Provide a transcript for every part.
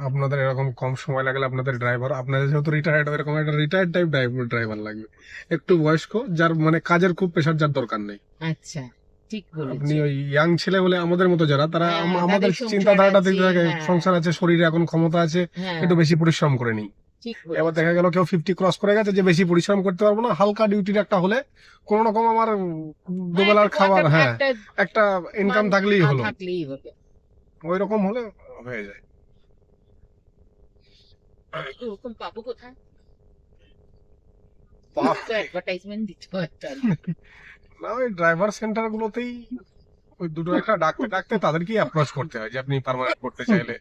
আপনাদের এরকম কম সময় লাগলে আপনাদের ড্রাইভার, আপনাদের যেহেতু রিটায়ার্ড, এরকম একটা রিটায়ার্ড টাইপ ড্রাইভার লাগবে, একটু বয়স্ক, যার মানে কাজের খুব প্রেশার, যার দরকার নেই। আচ্ছা, ঠিক আপনি বলেছেন। ওই ইয়াং ছেলে বলে আমাদের মতো যারা, তারা হ্যাঁ, আমাদের তাদের সংসার চিন্তাধারাটা আছে, দেখতে থাকে, হ্যাঁ, সংসার আছে, শরীরে এখন ক্ষমতা আছে, হ্যাঁ, একটু বেশি পরিশ্রম করে নিই। ঠিক এবার বলেছেন। দেখা গেল কেউ 50 ক্রস করে গেছে, যে বেশি পরিশ্রম করতে পারবো না, হালকা ডিউটির একটা হলে কোন রকম আমার হ্যাঁ, একটা দুবেলার খাবার, কোয়ার্টার, হ্যাঁ, একটা একটা ইনকাম মান থাকলেই হলো, থাকলেই হবে। ওই রকম হলে হয়ে যায়। ওরকম পাবো কোথায়? বাহ! তো অ্যাডভার্টাইজমেন্ট দিতে হয় তাহলে। না, ওই ড্রাইভার সেন্টার গুলোতেই ওই দুটো একটা ডাকতে ডাকতে তাদেরকেই অ্যাপ্রোচ করতে হয়, যে আপনি পার্মানেন্ট করতে চাইলে।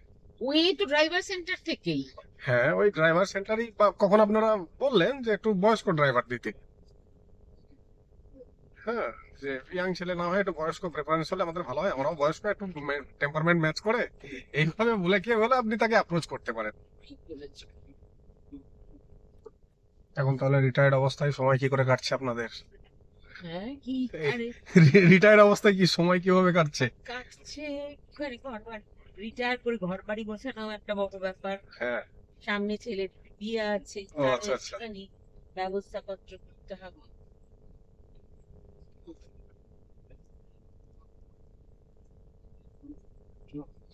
ওই তো ড্রাইভার সেন্টার থেকেই। হ্যাঁ, ওই ড্রাইভার সেন্টারই, বা কখন আপনারা বললেন যে একটু বয়স্ক ড্রাইভার দিতে, হ্যাঁ, যে ইয়াং ছেলে না হয় একটু বয়স্ক প্রেফারেন্স হলে আমাদের ভালো হয়, আমরাও বয়স্ক, একটু টেম্পারমেন্ট ম্যাচ করে, এইভাবে বলে কি হলে আপনি তাকে অ্যাপ্রোচ করতে পারেন। ঠিক বলেছেন। এখন তাহলে রিটায়ার্ড অবস্থায় সময় কি করে কাটছে আপনাদের? হ্যাঁ, কি, আরে রিটায়ার্ড অবস্থায় কি সময় কিভাবে কাটছে? কাটছে, করে ঘর বাড়ি, রিটায়ার করে ঘর বাড়ি গোছানো একটা বড় ব্যাপার। হ্যাঁ। সামনে ছেলের বিয়ে আছে, ও তারও আচ্ছা আচ্ছা। একটুখানি ব্যবস্থাপত্র করতে হবে।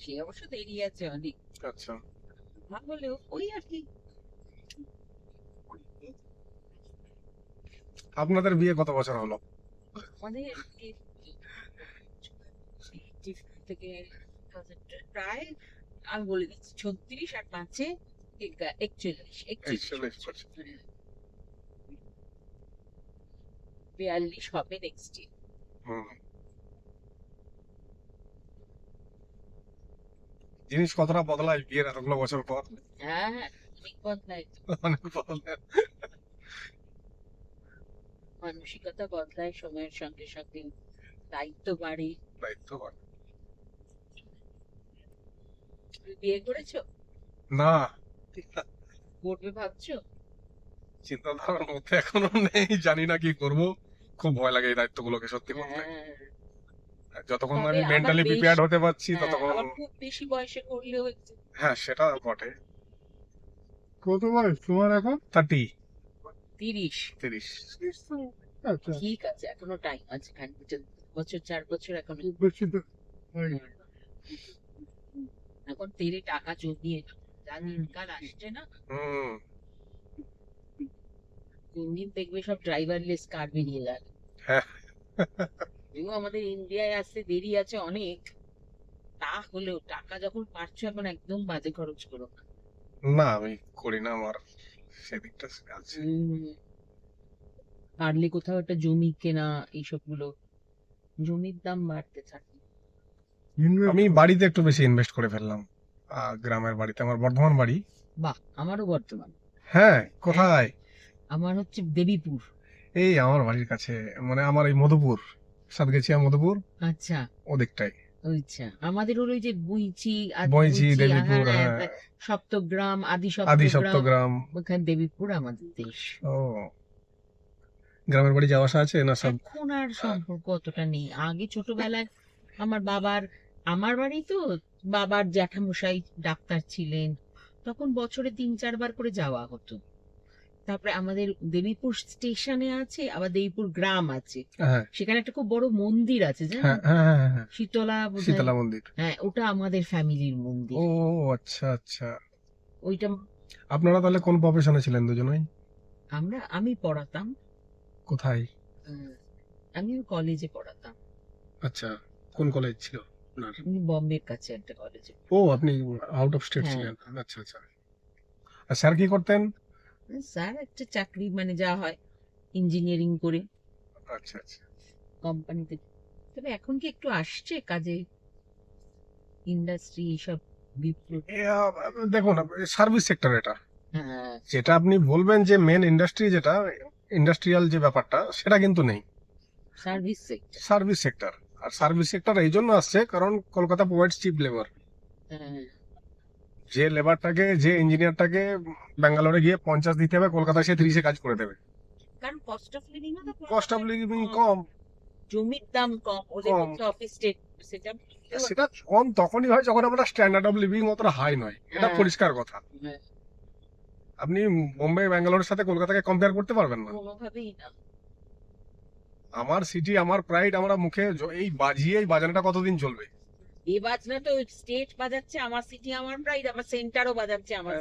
সে অবশ্য দেরি আছে অনেক, আচ্ছা, হলেও ওই আর কি। আপনাদের বিয়ে কত বছর হলো? আমাদের থেকে প্রায়, আমি বলে দিচ্ছি, 36 আর 5-এ 41, 41 বছর। বছর। 42 হবে নেক্সট ইয়ার। হুম। জিনিস কতটা বদলায় বিয়ের এতগুলো বছর পর? হ্যাঁ, হ্যাঁ, অনেক বদলায় তো। অনেক বদলায়। মানসিকতা বদলায় সময়ের সঙ্গে সঙ্গে, দায়িত্ব বাড়ে। দায়িত্ব বাড়ে। তুমি বিয়ে করেছো? না, করবে ভাবছো? চিন্তাধারার মধ্যে এখনো নেই, জানি না কি করব। খুব ভয় লাগে এই দায়িত্বগুলোকে সত্যি বলতে। হ্যাঁ, যতক্ষণ না তবে আমি আবার মেন্টালি বেশ, প্রিপেয়ার্ড হতে পারছি হ্যাঁ, ততক্ষণ। আবার খুব বেশি বয়সে করলেও একটু। হ্যাঁ, সেটা বটে। কত বয়স তোমার এখন? 30। 30? 30। আচ্ছা, ঠিক আছে, এখনো টাইম আছে, 1 বছর 4 বছর এখনো। খুব বেশি তো হয়নি। এখন তেরে টাকা জমিয়ে নাও। যা দিনকাল আসছে না, হুম। দিন দিন দেখবে সব ড্রাইভারলেস কার বেরিয়ে যাবে। হ্যাঁ। যদিও আমাদের ইন্ডিয়ায় আসতে দেরি আছে অনেক, তা হলেও টাকা যখন পাচ্ছ এখন একদম বাজে খরচ করো না। না, আমি করি না, আমার সেদিকটা আছে। পারলে কোথাও একটা জমি কেনা, এইসব গুলো, জমির দাম বাড়তে থাকে। আমি বাড়িতে একটু বেশি ইনভেস্ট করে ফেললাম। গ্রামের বাড়িতে, আমার বর্ধমান বাড়ি। বাহ, আমারও বর্তমান। হ্যাঁ, হ্যাঁ, কোথায়? আমার হচ্ছে দেবীপুর। এই আমার বাড়ির কাছে, মানে আমার এই মধুপুর, সাতগেছিয়া মধুপুর, আচ্ছা, ওদিকটাই। আচ্ছা, আমাদের হলো ওই যে বুইচি, বইচি, বুইচি, দেবীপুর, হ্যাঁ, হ্যাঁ। সপ্তগ্রাম, আদি আদি সপ্তগ্রাম, সপ্তগ্রাম। ওখানে দেবীপুর আমাদের দেশ। ও, গ্রামের বাড়ি যাওয়া আসা আছে না সব? এখন আর সম্পর্ক অতটা নেই। আগে ছোটবেলায় আমার বাবার, আমার বাড়ি তো, বাবার জ্যাঠামশাই ডাক্তার ছিলেন, তখন বছরে 3-4 বার করে যাওয়া হতো। তারপরে আমাদের দেবীপুর স্টেশনে আছে, আবার দেবীপুর গ্রাম আছে, হ্যাঁ, সেখানে একটা খুব বড় মন্দির আছে হ্যাঁ, জানেন, হ্যাঁ, হ্যাঁ, হ্যাঁ। শীতলা বোধহয়। শীতলা মন্দির। হ্যাঁ, ওটা আমাদের ফ্যামিলির মন্দির। ও আচ্ছা আচ্ছা। ওইটা আপনারা তাহলে কোন প্রফেশনে ছিলেন দুজনেই? আমি পড়াতাম। কোথায়? উম, আমি কলেজে পড়াতাম। আচ্ছা, কোন কলেজ ছিল আপনার? আমি বম্বের কাছে একটা কলেজে। ও, আপনি আউট অফ স্টেট হ্যাঁ, ছিলেন। আচ্ছা আচ্ছা। আর স্যার কি করতেন? স্যার একটা চাকরি, মানে যা হয় ইঞ্জিনিয়ারিং করে আচ্ছা আচ্ছা। কোম্পানিতে। তবে এখন কি একটু আসছে কাজে, ইন্ডাস্ট্রি এইসব বিপ্লব। দেখুন, সার্ভিস সেক্টর এটা, হ্যাঁ, যেটা আপনি বলবেন যে মেন ইন্ডাস্ট্রি, যেটা ইন্ডাস্ট্রিয়াল যে ব্যাপারটা, সেটা কিন্তু নেই। Service sector. Service sector. আর সার্ভিস সেক্টর এই জন্য আসছে কারণ কলকাতা প্রোভাইডস চিপ লেবার। হ্যাঁ, যে লেবারটাকে, যে ইঞ্জিনিয়ারটাকে ব্যাঙ্গালোরে গিয়ে 50 দিতে হবে, কলকাতায় সে 30-এ কাজ করে দেবে। কারণ কস্ট অফ লিভিং তো কস্ট অফ কলকাতায় লিভিং কম, কম। জমির দাম কম, ওদের কম। হচ্ছে অফিস স্টেট সেটা সেটা কম তখনই হয় যখন আমরা স্ট্যান্ডার্ড অফ লিভিং অতটা হাই নয়, এটা হ্যাঁ। পরিষ্কার কথা। হ্যাঁ, আপনি বোম্বে ব্যাঙ্গালোরের সাথে কলকাতাকে কম্পেয়ার করতে পারবেন না। কোনোভাবেই না। আমার সিটি আমার প্রাইড, আমরা মুখে এই বাজিয়ে এই বাজানোটা কতদিন চলবে? এই বাজনাটা স্টেট বাজাচ্ছে আমার সিটি আমার প্রাইড, আমার সেন্টারও বাজাচ্ছে আমার,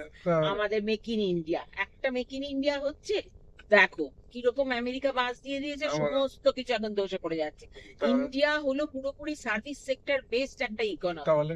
আমাদের মেক ইন ইন্ডিয়া। একটা মেক ইন ইন্ডিয়া হচ্ছে, দেখো কিরকম আমেরিকা বাস দিয়ে দিয়েছে, সমস্ত কিছু এখন ধসে পড়ে যাচ্ছে। ইন্ডিয়া হলো পুরোপুরি সার্ভিস সেক্টর বেসড একটা ইকোনমি। তাহলে